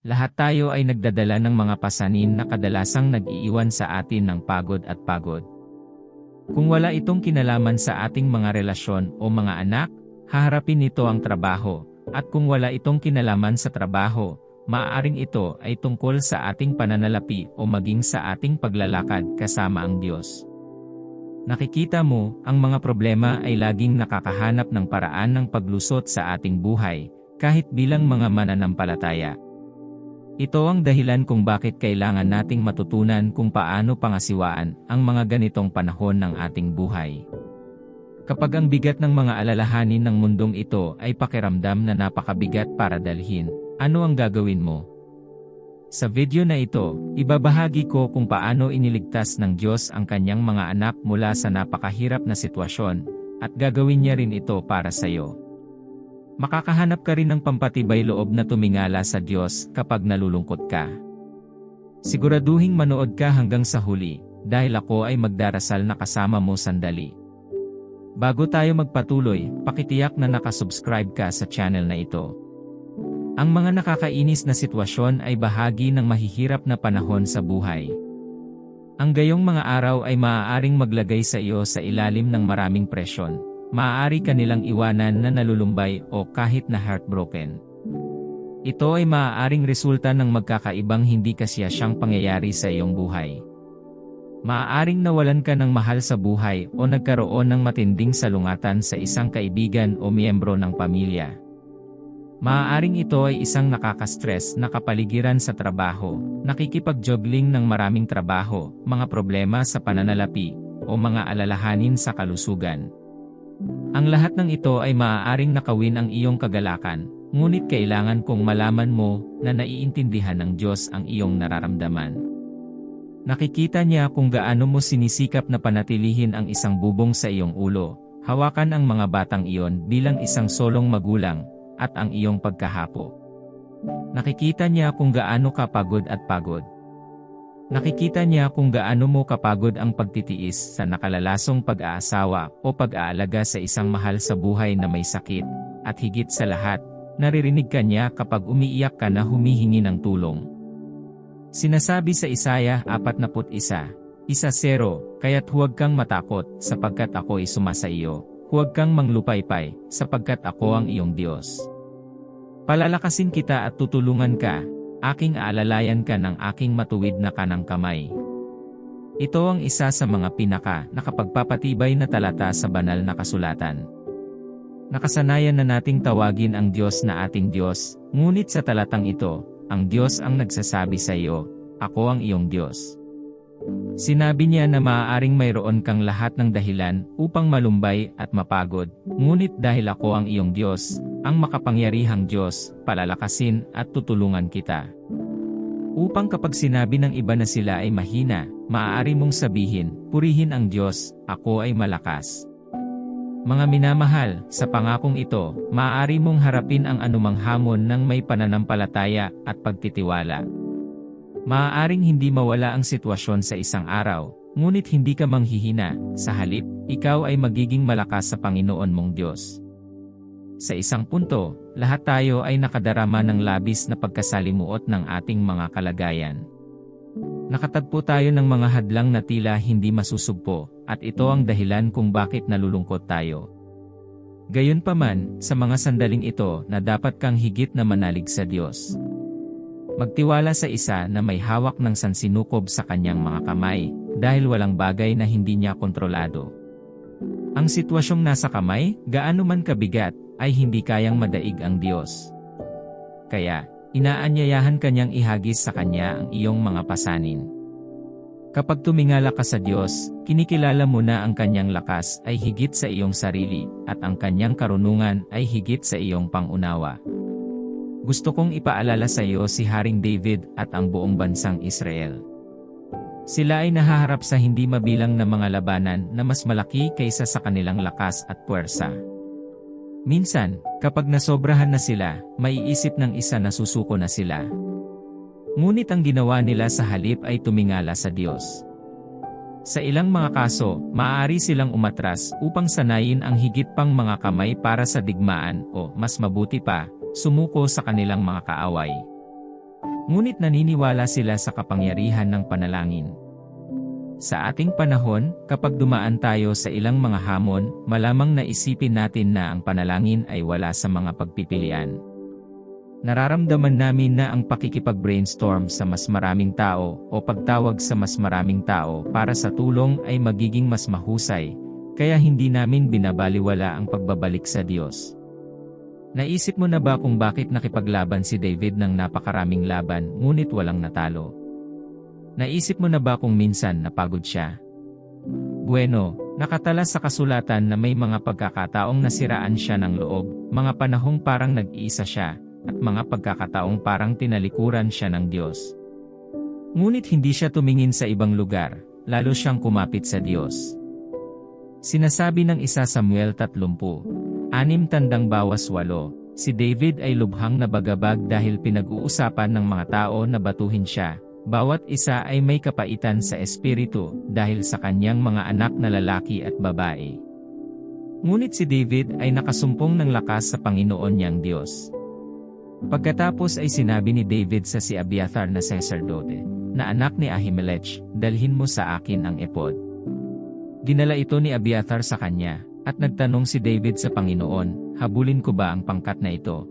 Lahat tayo ay nagdadala ng mga pasanin na kadalasang nag-iiwan sa atin ng pagod at pagod. Kung wala itong kinalaman sa ating mga relasyon o mga anak, haharapin nito ang trabaho, at kung wala itong kinalaman sa trabaho, maaaring ito ay tungkol sa ating pananalapi o maging sa ating paglalakad kasama ang Diyos. Nakikita mo, ang mga problema ay laging nakakahanap ng paraan ng paglusot sa ating buhay, kahit bilang mga mananampalataya. Ito ang dahilan kung bakit kailangan nating matutunan kung paano pangasiwaan ang mga ganitong panahon ng ating buhay. Kapag ang bigat ng mga alalahanin ng mundong ito ay pakiramdam na napakabigat para dalhin, ano ang gagawin mo? Sa video na ito, ibabahagi ko kung paano iniligtas ng Diyos ang kanyang mga anak mula sa napakahirap na sitwasyon, at gagawin niya rin ito para sa iyo. Makakahanap ka rin ng pampatibay loob na tumingala sa Diyos kapag nalulungkot ka. Siguraduhing manood ka hanggang sa huli, dahil ako ay magdarasal na kasama mo sandali. Bago tayo magpatuloy, pakitiyak na nakasubscribe ka sa channel na ito. Ang mga nakakainis na sitwasyon ay bahagi ng mahihirap na panahon sa buhay. Ang gayong mga araw ay maaaring maglagay sa iyo sa ilalim ng maraming presyon. Maaari ka nilang iwanan na nalulumbay o kahit na heartbroken. Ito ay maaaring resulta ng magkakaibang hindi kasiyasyang pangyayari sa iyong buhay. Maaaring nawalan ka ng mahal sa buhay o nagkaroon ng matinding salungatan sa isang kaibigan o miyembro ng pamilya. Maaaring ito ay isang nakaka-stress na kapaligiran sa trabaho, nakikipag-juggling ng maraming trabaho, mga problema sa pananalapi, o mga alalahanin sa kalusugan. Ang lahat ng ito ay maaaring nakawin ang iyong kagalakan, ngunit kailangan kong malaman mo na naiintindihan ng Diyos ang iyong nararamdaman. Nakikita niya kung gaano mo sinisikap na panatilihin ang isang bubong sa iyong ulo, hawakan ang mga batang iyon bilang isang solong magulang, at ang iyong pagkahapo. Nakikita niya kung gaano ka pagod at pagod. Nakikita niya kung gaano mo kapagod ang pagtitiis sa nakalalasong pag-aasawa o pag-aalaga sa isang mahal sa buhay na may sakit, at higit sa lahat, naririnig ka niya kapag umiiyak ka na humihingi ng tulong. Sinasabi sa Isaiah 41:1, kaya't huwag kang matakot sapagkat ako'y sumasa iyo, huwag kang manglupaypay sapagkat ako ang iyong Diyos. Palalakasin kita at tutulungan ka. Aking aalalayan ka ng aking matuwid na kanang kamay. Ito ang isa sa mga nakapagpapatibay na talata sa banal na kasulatan. Nakasanayan na nating tawagin ang Diyos na ating Diyos, ngunit sa talatang ito, ang Diyos ang nagsasabi sa iyo, ako ang iyong Diyos. Sinabi niya na maaaring mayroon kang lahat ng dahilan upang malumbay at mapagod, ngunit dahil ako ang iyong Diyos, ang makapangyarihang Diyos, palalakasin at tutulungan kita. Upang kapag sinabi ng iba na sila ay mahina, maaari mong sabihin, purihin ang Diyos, ako ay malakas. Mga minamahal, sa pangakong ito, maaari mong harapin ang anumang hamon ng may pananampalataya at pagtitiwala. Maaaring hindi mawala ang sitwasyon sa isang araw, ngunit hindi ka manghihina, sa halip, ikaw ay magiging malakas sa Panginoon mong Diyos. Sa isang punto, lahat tayo ay nakadarama ng labis na pagkasalimuot ng ating mga kalagayan. Nakatagpo tayo ng mga hadlang na tila hindi masusugpo, at ito ang dahilan kung bakit nalulungkot tayo. Gayunpaman, sa mga sandaling ito na dapat kang higit na manalig sa Diyos. Magtiwala sa isa na may hawak ng sansinukob sa kanyang mga kamay, dahil walang bagay na hindi niya kontrolado. Ang sitwasyong nasa kamay, gaano man kabigat, ay hindi kayang madaig ang Diyos. Kaya, inaanyayahan kanyang ihagis sa kanya ang iyong mga pasanin. Kapag tumingala ka sa Diyos, kinikilala mo na ang kanyang lakas ay higit sa iyong sarili, at ang kanyang karunungan ay higit sa iyong pangunawa. Gusto kong ipaalala sa iyo si Haring David at ang buong bansang Israel. Sila ay nahaharap sa hindi mabilang na mga labanan na mas malaki kaysa sa kanilang lakas at puwersa. Minsan, kapag nasobrahan na sila, maiisip ng isa na susuko na sila. Ngunit ang ginawa nila sa halip ay tumingala sa Diyos. Sa ilang mga kaso, maaari silang umatras upang sanayin ang higit pang mga kamay para sa digmaan o, mas mabuti pa, sumuko sa kanilang mga kaaway. Ngunit naniniwala sila sa kapangyarihan ng panalangin. Sa ating panahon, kapag dumaan tayo sa ilang mga hamon, malamang naisipin natin na ang panalangin ay wala sa mga pagpipilian. Nararamdaman namin na ang pakikipag-brainstorm sa mas maraming tao o pagtawag sa mas maraming tao para sa tulong ay magiging mas mahusay, kaya hindi namin binabaliwala ang pagbabalik sa Diyos. Naisip mo na ba kung bakit nakipaglaban si David ng napakaraming laban ngunit walang natalo? Naisip mo na ba kung minsan napagod siya? Bueno, nakatala sa kasulatan na may mga pagkakataong nasiraan siya ng loob, mga panahong parang nag-iisa siya, at mga pagkakataong parang tinalikuran siya ng Diyos. Ngunit hindi siya tumingin sa ibang lugar, lalo siyang kumapit sa Diyos. Sinasabi ng 1 Samuel 30:6, si David ay lubhang nabagabag dahil pinag-uusapan ng mga tao na batuhin siya. Bawat isa ay may kapaitan sa espiritu dahil sa kanyang mga anak na lalaki at babae. Ngunit si David ay nakasumpong ng lakas sa Panginoon niyang Diyos. Pagkatapos ay sinabi ni David sa si Abiathar na saserdote, na anak ni Ahimelech, dalhin mo sa akin ang epod. Dinala ito ni Abiathar sa kanya, at nagtanong si David sa Panginoon, habulin ko ba ang pangkat na ito?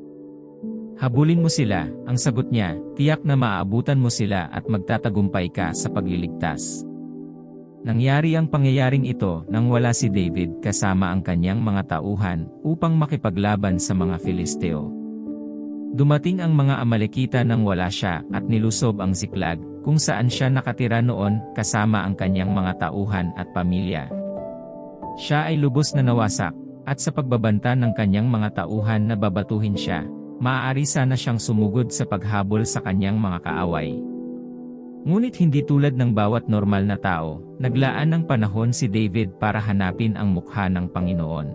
Habulin mo sila, ang sagot niya, tiyak na maaabutan mo sila at magtatagumpay ka sa pagliligtas. Nangyari ang pangyayaring ito nang wala si David kasama ang kanyang mga tauhan upang makipaglaban sa mga Filisteo. Dumating ang mga Amalekita nang wala siya at nilusob ang Ziklag, kung saan siya nakatira noon kasama ang kanyang mga tauhan at pamilya. Siya ay lubos na nawasak, at sa pagbabanta ng kanyang mga tauhan na babatuhin siya, maaari sana siyang sumugod sa paghabol sa kanyang mga kaaway. Ngunit hindi tulad ng bawat normal na tao, naglaan ng panahon si David para hanapin ang mukha ng Panginoon.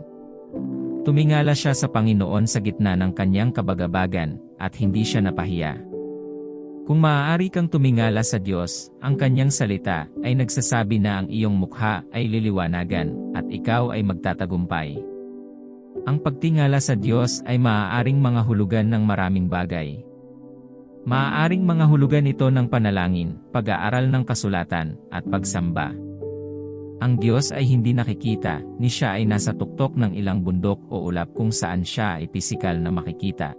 Tumingala siya sa Panginoon sa gitna ng kanyang kabagabagan, at hindi siya napahiya. Kung maaari kang tumingala sa Diyos, ang kanyang salita ay nagsasabi na ang iyong mukha ay liliwanagan, at ikaw ay magtatagumpay. Ang pagtingala sa Diyos ay maaaring mga hulugan ng maraming bagay. Maaaring mga hulugan ito ng panalangin, pag-aaral ng kasulatan, at pagsamba. Ang Diyos ay hindi nakikita, ni siya ay nasa tuktok ng ilang bundok o ulap kung saan siya ay pisikal na makikita.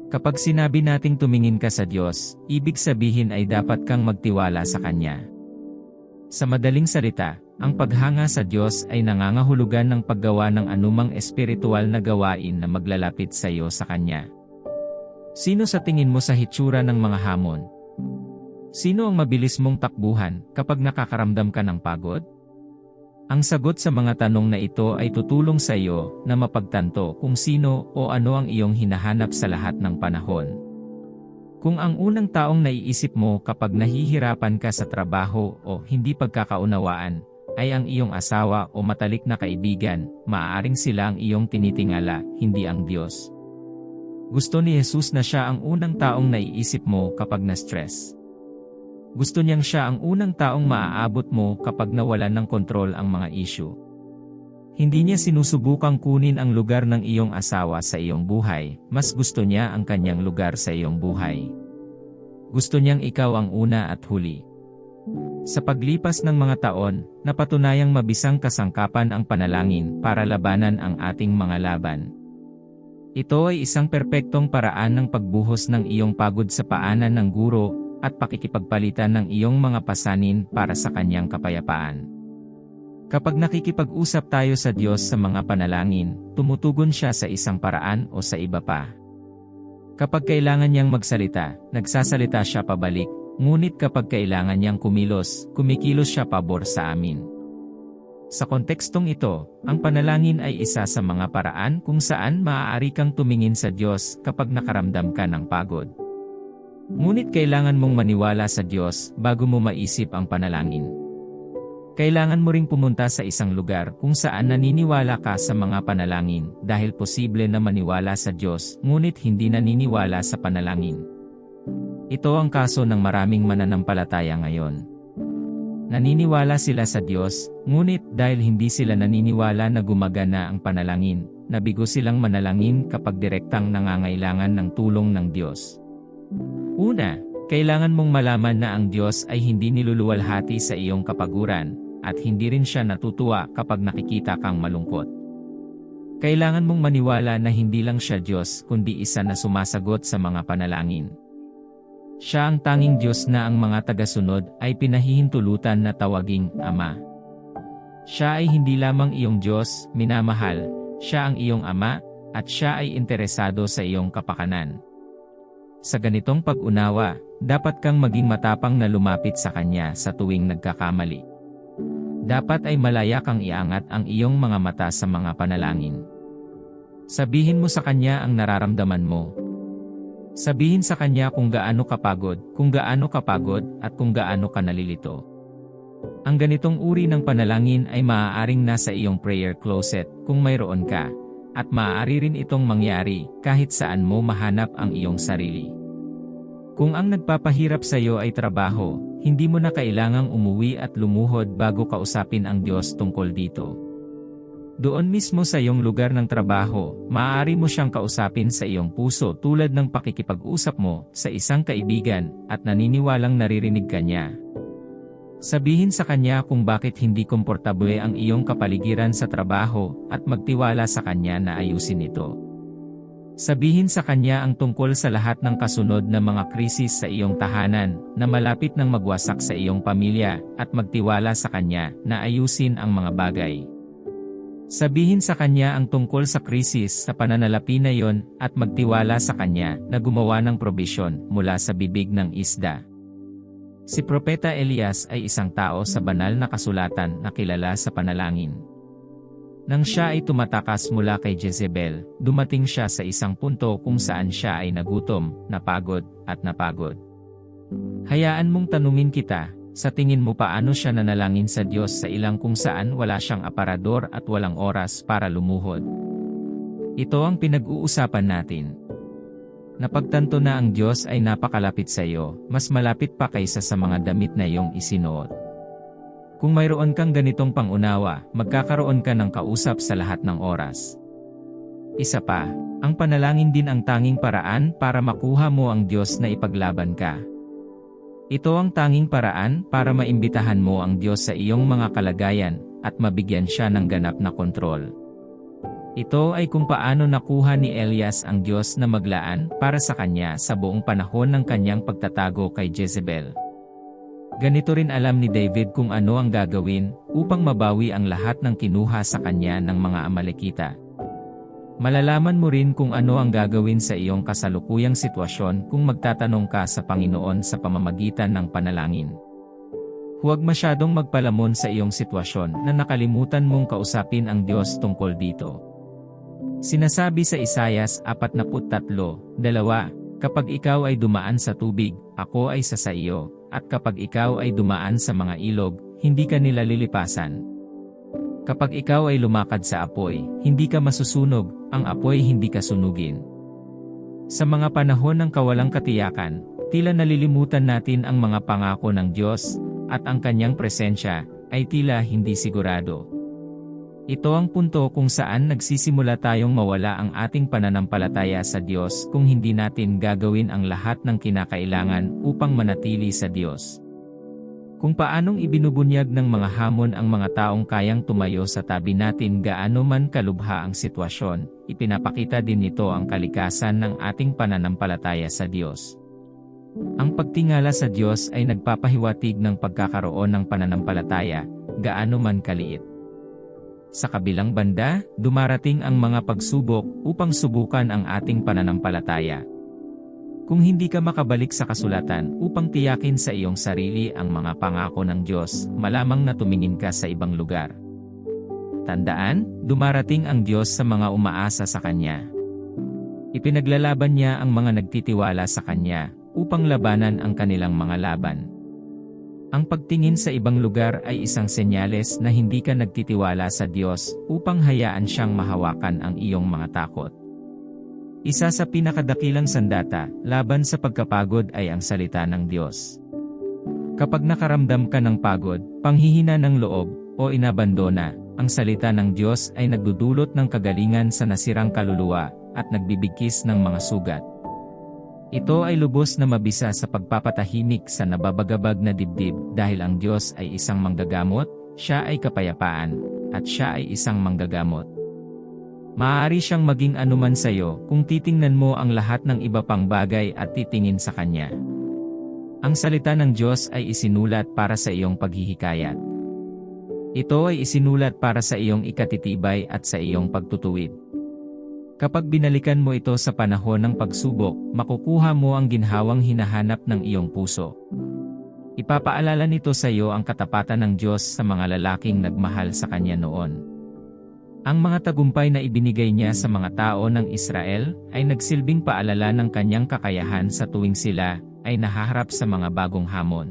Kapag sinabi nating tumingin ka sa Diyos, ibig sabihin ay dapat kang magtiwala sa Kanya. Sa madaling salita, ang paghanga sa Diyos ay nangangahulugan ng paggawa ng anumang espiritual na gawain na maglalapit sa iyo sa Kanya. Sino sa tingin mo sa hitsura ng mga hamon? Sino ang mabilis mong takbuhan kapag nakakaramdam ka ng pagod? Ang sagot sa mga tanong na ito ay tutulong sa iyo na mapagtanto kung sino o ano ang iyong hinahanap sa lahat ng panahon. Kung ang unang taong naiisip mo kapag nahihirapan ka sa trabaho o hindi pagkakaunawaan ay ang iyong asawa o matalik na kaibigan, maaaring sila ang iyong tinitingala, hindi ang Diyos. Gusto ni Jesus na siya ang unang taong naiisip mo kapag na-stress. Gusto niyang siya ang unang taong maaabot mo kapag nawalan ng kontrol ang mga issue. Hindi niya sinusubukang kunin ang lugar ng iyong asawa sa iyong buhay, mas gusto niya ang kanyang lugar sa iyong buhay. Gusto niyang ikaw ang una at huli. Sa paglipas ng mga taon, napatunayang mabisang kasangkapan ang panalangin para labanan ang ating mga laban. Ito ay isang perpektong paraan ng pagbuhos ng iyong pagod sa paanan ng guro, at pakikipagpalitan ng iyong mga pasanin para sa kanyang kapayapaan. Kapag nakikipag-usap tayo sa Diyos sa mga panalangin, tumutugon siya sa isang paraan o sa iba pa. Kapag kailangan niyang magsalita, nagsasalita siya pabalik, ngunit kapag kailangan niyang kumilos, kumikilos siya pabor sa amin. Sa kontekstong ito, ang panalangin ay isa sa mga paraan kung saan maaari kang tumingin sa Diyos kapag nakaramdam ka ng pagod. Ngunit kailangan mong maniwala sa Diyos bago mo maisip ang panalangin. Kailangan mo ring pumunta sa isang lugar kung saan naniniwala ka sa mga panalangin dahil posible na maniwala sa Diyos ngunit hindi naniniwala sa panalangin. Ito ang kaso ng maraming mananampalataya ngayon. Naniniwala sila sa Diyos, ngunit dahil hindi sila naniniwala na gumagana ang panalangin, nabigo silang manalangin kapag direktang nangangailangan ng tulong ng Diyos. Una, Kailangan mong malaman na ang Diyos ay hindi niluluwalhati sa iyong kapaguran, at hindi rin siya natutuwa kapag nakikita kang malungkot. Kailangan mong maniwala na hindi lang siya Diyos kundi isa na sumasagot sa mga panalangin. Siya ang tanging Diyos na ang mga tagasunod ay pinahihintulutan na tawaging Ama. Siya ay hindi lamang iyong Diyos, minamahal, siya ang iyong Ama, at siya ay interesado sa iyong kapakanan. Sa ganitong pag-unawa, dapat kang maging matapang na lumapit sa Kanya sa tuwing nagkakamali. Dapat ay malaya kang iangat ang iyong mga mata sa mga panalangin. Sabihin mo sa Kanya ang nararamdaman mo. Sabihin sa Kanya kung gaano kapagod at kung gaano ka nalilito. Ang ganitong uri ng panalangin ay maaaring nasa iyong prayer closet kung mayroon ka, at maaari rin itong mangyari kahit saan mo mahanap ang iyong sarili. Kung ang nagpapahirap sa iyo ay trabaho, hindi mo na kailangang umuwi at lumuhod bago kausapin ang Diyos tungkol dito. Doon mismo sa iyong lugar ng trabaho, maaari mo siyang kausapin sa iyong puso tulad ng pakikipag-usap mo sa isang kaibigan at naniniwalang naririnig ka niya. Sabihin sa Kanya kung bakit hindi komportable ang iyong kapaligiran sa trabaho at magtiwala sa Kanya na ayusin ito. Sabihin sa Kanya ang tungkol sa lahat ng kasunod na mga krisis sa iyong tahanan na malapit nang magwasak sa iyong pamilya at magtiwala sa Kanya na ayusin ang mga bagay. Sabihin sa Kanya ang tungkol sa krisis sa pananalapi na iyon at magtiwala sa Kanya na gumawa ng probisyon mula sa bibig ng isda. Si Propeta Elias ay isang tao sa banal na kasulatan na kilala sa panalangin. Nang siya ay tumatakas mula kay Jezebel, dumating siya sa isang punto kung saan siya ay nagutom, napagod. Hayaan mong tanungin kita, sa tingin mo paano siya nanalangin sa Diyos sa ilang kung saan wala siyang aparador at walang oras para lumuhod? Ito ang pinag-uusapan natin. Napagtanto na ang Diyos ay napakalapit sa iyo, mas malapit pa kaysa sa mga damit na iyong isinuot. Kung mayroon kang ganitong pangunawa, magkakaroon ka ng kausap sa lahat ng oras. Isa pa, ang panalangin din ang tanging paraan para makuha mo ang Diyos na ipaglaban ka. Ito ang tanging paraan para maimbitahan mo ang Diyos sa iyong mga kalagayan at mabigyan siya ng ganap na kontrol. Ito ay kung paano nakuha ni Elias ang Diyos na maglaan para sa kanya sa buong panahon ng kanyang pagtatago kay Jezebel. Ganito rin alam ni David kung ano ang gagawin upang mabawi ang lahat ng kinuha sa kanya ng mga Amalekita. Malalaman mo rin kung ano ang gagawin sa iyong kasalukuyang sitwasyon kung magtatanong ka sa Panginoon sa pamamagitan ng panalangin. Huwag masyadong magpalamon sa iyong sitwasyon na nakalimutan mong kausapin ang Diyos tungkol dito. Sinasabi sa Isayas 43:2, kapag ikaw ay dumaan sa tubig, ako ay sa iyo. At kapag ikaw ay dumaan sa mga ilog, hindi ka nila lilipasan. Kapag ikaw ay lumakad sa apoy, hindi ka masusunog, ang apoy hindi ka sunugin. Sa mga panahon ng kawalang katiyakan, tila nalilimutan natin ang mga pangako ng Diyos, at ang kanyang presensya ay tila hindi sigurado. Ito ang punto kung saan nagsisimula tayong mawala ang ating pananampalataya sa Diyos kung hindi natin gagawin ang lahat ng kinakailangan upang manatili sa Diyos. Kung paanong ibinubunyag ng mga hamon ang mga taong kayang tumayo sa tabi natin gaano man kalubha ang sitwasyon, ipinapakita din nito ang kalikasan ng ating pananampalataya sa Diyos. Ang pagtingala sa Diyos ay nagpapahiwatig ng pagkakaroon ng pananampalataya, gaano man kaliit. Sa kabilang banda, dumarating ang mga pagsubok upang subukan ang ating pananampalataya. Kung hindi ka makabalik sa kasulatan upang tiyakin sa iyong sarili ang mga pangako ng Diyos, malamang na tumingin ka sa ibang lugar. Tandaan, dumarating ang Diyos sa mga umaasa sa Kanya. Ipinaglalaban Niya ang mga nagtitiwala sa Kanya upang labanan ang kanilang mga laban. Ang pagtingin sa ibang lugar ay isang senyales na hindi ka nagtitiwala sa Diyos upang hayaan siyang mahawakan ang iyong mga takot. Isa sa pinakadakilang sandata laban sa pagkapagod ay ang salita ng Diyos. Kapag nakaramdam ka ng pagod, panghihina ng loob, o inabandona, ang salita ng Diyos ay nagdudulot ng kagalingan sa nasirang kaluluwa at nagbibigkis ng mga sugat. Ito ay lubos na mabisa sa pagpapatahimik sa nababagabag na dibdib dahil ang Diyos ay isang manggagamot, siya ay kapayapaan, at siya ay isang manggagamot. Maaari siyang maging anuman sa iyo kung titingnan mo ang lahat ng iba pang bagay at titingin sa Kanya. Ang salita ng Diyos ay isinulat para sa iyong paghihikayat. Ito ay isinulat para sa iyong ikatitibay at sa iyong pagtutuwid. Kapag binalikan mo ito sa panahon ng pagsubok, makukuha mo ang ginhawang hinahanap ng iyong puso. Ipapaalala nito sa iyo ang katapatan ng Diyos sa mga lalaking nagmahal sa Kanya noon. Ang mga tagumpay na ibinigay niya sa mga tao ng Israel ay nagsilbing paalala ng Kanyang kakayahan sa tuwing sila ay nahaharap sa mga bagong hamon.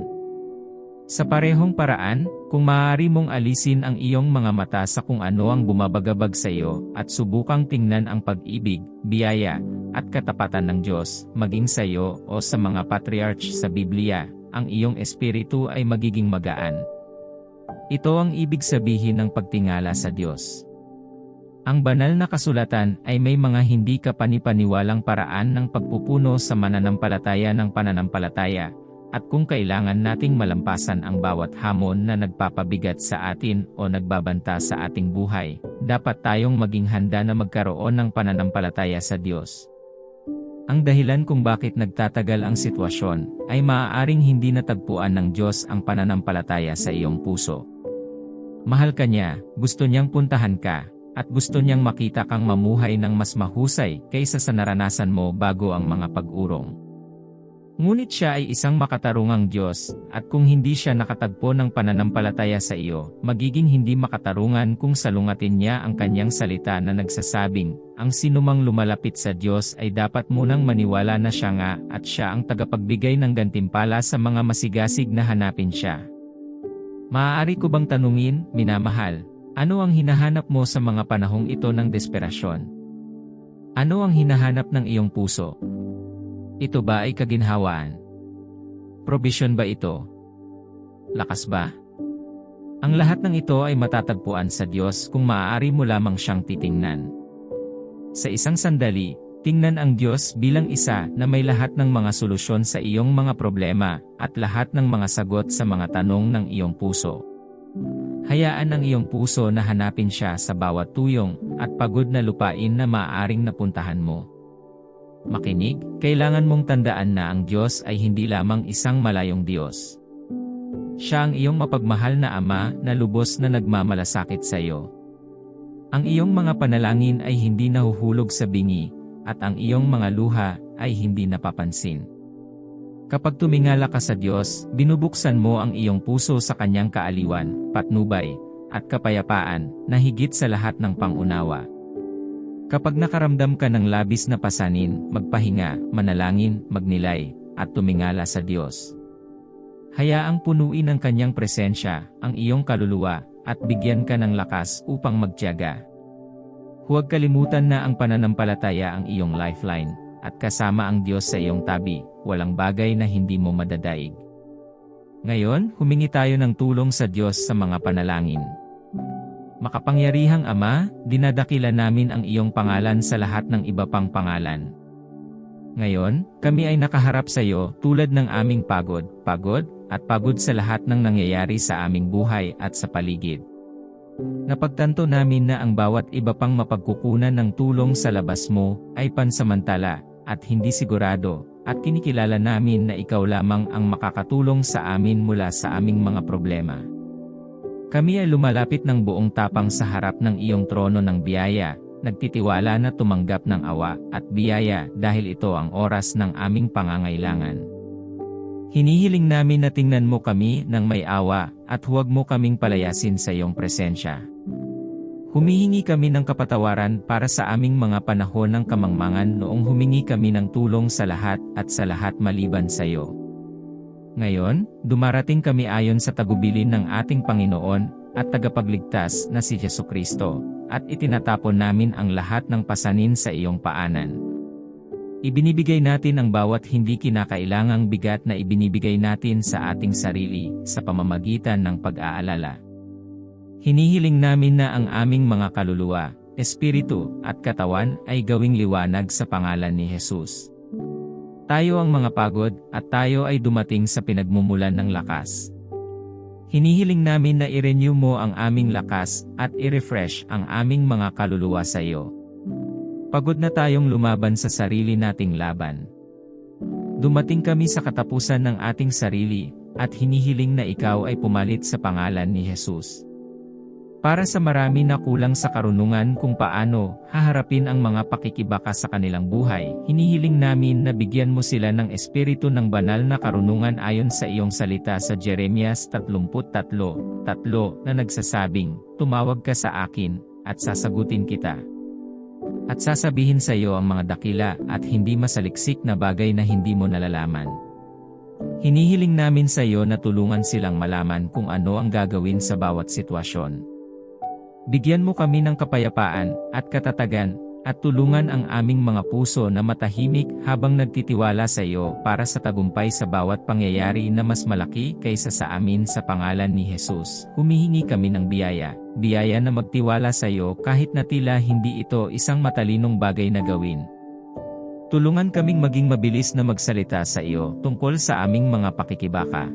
Sa parehong paraan, kung maaari mong alisin ang iyong mga mata sa kung ano ang bumabagabag sa iyo at subukang tingnan ang pag-ibig, biyaya, at katapatan ng Diyos, maging sa iyo o sa mga patriarch sa Biblia, ang iyong espiritu ay magiging magaan. Ito ang ibig sabihin ng pagtingala sa Diyos. Ang banal na kasulatan ay may mga hindi kapanipaniwalang paraan ng pagpupuno sa mananampalataya ng pananampalataya, at kung kailangan nating malampasan ang bawat hamon na nagpapabigat sa atin o nagbabanta sa ating buhay, dapat tayong maging handa na magkaroon ng pananampalataya sa Diyos. Ang dahilan kung bakit nagtatagal ang sitwasyon, ay maaaring hindi natagpuan ng Diyos ang pananampalataya sa iyong puso. Mahal ka niya, gusto niyang puntahan ka, at gusto niyang makita kang mamuhay ng mas mahusay kaysa sa naranasan mo bago ang mga pag-urong. Ngunit siya ay isang makatarungang Diyos, at kung hindi siya nakatagpo ng pananampalataya sa iyo, magiging hindi makatarungan kung salungatin niya ang Kanyang salita na nagsasabing, ang sinumang lumalapit sa Diyos ay dapat munang maniwala na siya nga at siya ang tagapagbigay ng gantimpala sa mga masigasig na hanapin siya. Maaari ko bang tanungin, minamahal, ano ang hinahanap mo sa mga panahong ito ng desperasyon? Ano ang hinahanap ng iyong puso? Ito ba ay kaginhawaan? Provision ba ito? Lakas ba? Ang lahat ng ito ay matatagpuan sa Diyos kung maaari mo lamang siyang titingnan. Sa isang sandali, tingnan ang Diyos bilang isa na may lahat ng mga solusyon sa iyong mga problema at lahat ng mga sagot sa mga tanong ng iyong puso. Hayaan ang iyong puso na hanapin siya sa bawat tuyong at pagod na lupain na maaaring napuntahan mo. Makinig, kailangan mong tandaan na ang Diyos ay hindi lamang isang malayong Diyos. Siya ang iyong mapagmahal na Ama na lubos na nagmamalasakit sa iyo. Ang iyong mga panalangin ay hindi nahuhulog sa bingi, at ang iyong mga luha ay hindi napapansin. Kapag tumingala ka sa Diyos, binubuksan mo ang iyong puso sa Kanyang kaaliwan, patnubay, at kapayapaan, na higit sa lahat ng pangunawa. Kapag nakaramdam ka ng labis na pasanin, magpahinga, manalangin, magnilay, at tumingala sa Diyos. Hayaang punuin ng Kanyang presensya ang iyong kaluluwa, at bigyan ka ng lakas upang magtiyaga. Huwag kalimutan na ang pananampalataya ang iyong lifeline, at kasama ang Diyos sa iyong tabi, walang bagay na hindi mo madadaig. Ngayon, humingi tayo ng tulong sa Diyos sa mga panalangin. Makapangyarihang Ama, dinadakila namin ang iyong pangalan sa lahat ng iba pang pangalan. Ngayon, kami ay nakaharap sa iyo tulad ng aming pagod sa lahat ng nangyayari sa aming buhay at sa paligid. Napagtanto namin na ang bawat iba pang mapagkukunan ng tulong sa labas mo ay pansamantala at hindi sigurado, at kinikilala namin na ikaw lamang ang makakatulong sa amin mula sa aming mga problema. Kami ay lumalapit ng buong tapang sa harap ng iyong trono ng biyaya, nagtitiwala na tumanggap ng awa at biyaya dahil ito ang oras ng aming pangangailangan. Hinihiling namin na tingnan mo kami ng may awa at huwag mo kaming palayasin sa iyong presensya. Humihingi kami ng kapatawaran para sa aming mga panahon ng kamangmangan noong humingi kami ng tulong sa lahat at sa lahat maliban sa iyo. Ngayon, dumarating kami ayon sa tagubilin ng ating Panginoon at tagapagligtas na si Jesucristo, at itinatapon namin ang lahat ng pasanin sa iyong paanan. Ibinibigay natin ang bawat hindi kinakailangang bigat na ibinibigay natin sa ating sarili sa pamamagitan ng pag-aalala. Hinihiling namin na ang aming mga kaluluwa, espiritu, at katawan ay gawing liwanag sa pangalan ni Jesus. Tayo ang mga pagod, at tayo ay dumating sa pinagmumulan ng lakas. Hinihiling namin na i-renew mo ang aming lakas, at i-refresh ang aming mga kaluluwa sa iyo. Pagod na tayong lumaban sa sarili nating laban. Dumating kami sa katapusan ng ating sarili, at hinihiling na ikaw ay pumalit sa pangalan ni Jesus. Para sa marami na kulang sa karunungan kung paano haharapin ang mga pakikibaka sa kanilang buhay, hinihiling namin na bigyan mo sila ng espiritu ng banal na karunungan ayon sa iyong salita sa Jeremias 33:3 na nagsasabing, "Tumawag ka sa akin, at sasagutin kita. At sasabihin sa iyo ang mga dakila at hindi masaliksik na bagay na hindi mo nalalaman." Hinihiling namin sa iyo na tulungan silang malaman kung ano ang gagawin sa bawat sitwasyon. Bigyan mo kami ng kapayapaan at katatagan, at tulungan ang aming mga puso na matahimik habang nagtitiwala sa iyo para sa tagumpay sa bawat pangyayari na mas malaki kaysa sa amin sa pangalan ni Jesus. Humihingi kami ng biyaya na magtiwala sa iyo kahit na tila hindi ito isang matalinong bagay na gawin. Tulungan kaming maging mabilis na magsalita sa iyo tungkol sa aming mga pakikibaka.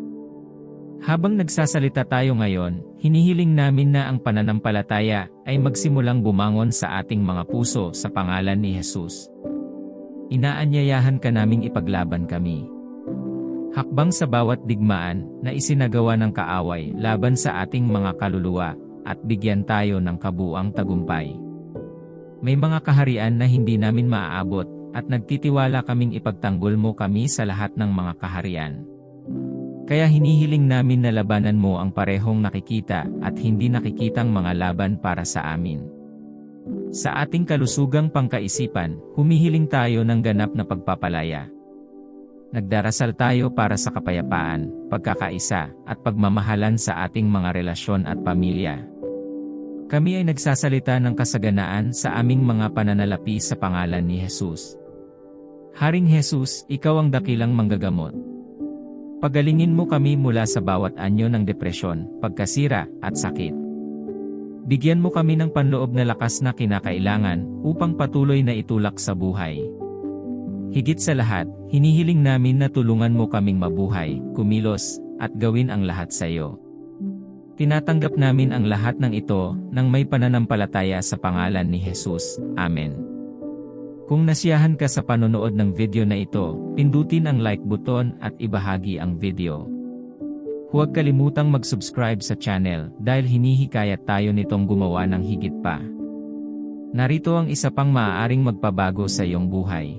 Habang nagsasalita tayo ngayon, hinihiling namin na ang pananampalataya ay magsimulang bumangon sa ating mga puso sa pangalan ni Jesus. Inaanyayahan ka naming ipaglaban kami. Hakbang sa bawat digmaan na isinagawa ng kaaway laban sa ating mga kaluluwa, at bigyan tayo ng kabuuang tagumpay. May mga kaharian na hindi namin maaabot, at nagtitiwala kaming ipagtanggol mo kami sa lahat ng mga kaharian. Kaya hinihiling namin na labanan mo ang parehong nakikita at hindi nakikitang mga laban para sa amin. Sa ating kalusugang pangkaisipan, humihiling tayo ng ganap na pagpapalaya. Nagdarasal tayo para sa kapayapaan, pagkakaisa, at pagmamahalan sa ating mga relasyon at pamilya. Kami ay nagsasalita ng kasaganaan sa aming mga pananalapi sa pangalan ni Jesus. Haring Jesus, ikaw ang dakilang manggagamot. Pagalingin mo kami mula sa bawat anyo ng depresyon, pagkasira, at sakit. Bigyan mo kami ng panloob na lakas na kinakailangan upang patuloy na itulak sa buhay. Higit sa lahat, hinihiling namin na tulungan mo kaming mabuhay, kumilos, at gawin ang lahat sa iyo. Tinatanggap namin ang lahat ng ito nang may pananampalataya sa pangalan ni Jesus. Amen. Kung nasiyahan ka sa panonood ng video na ito, pindutin ang like button at ibahagi ang video. Huwag kalimutang mag-subscribe sa channel dahil hinihikayat tayo nitong gumawa ng higit pa. Narito ang isa pang maaaring magpabago sa iyong buhay.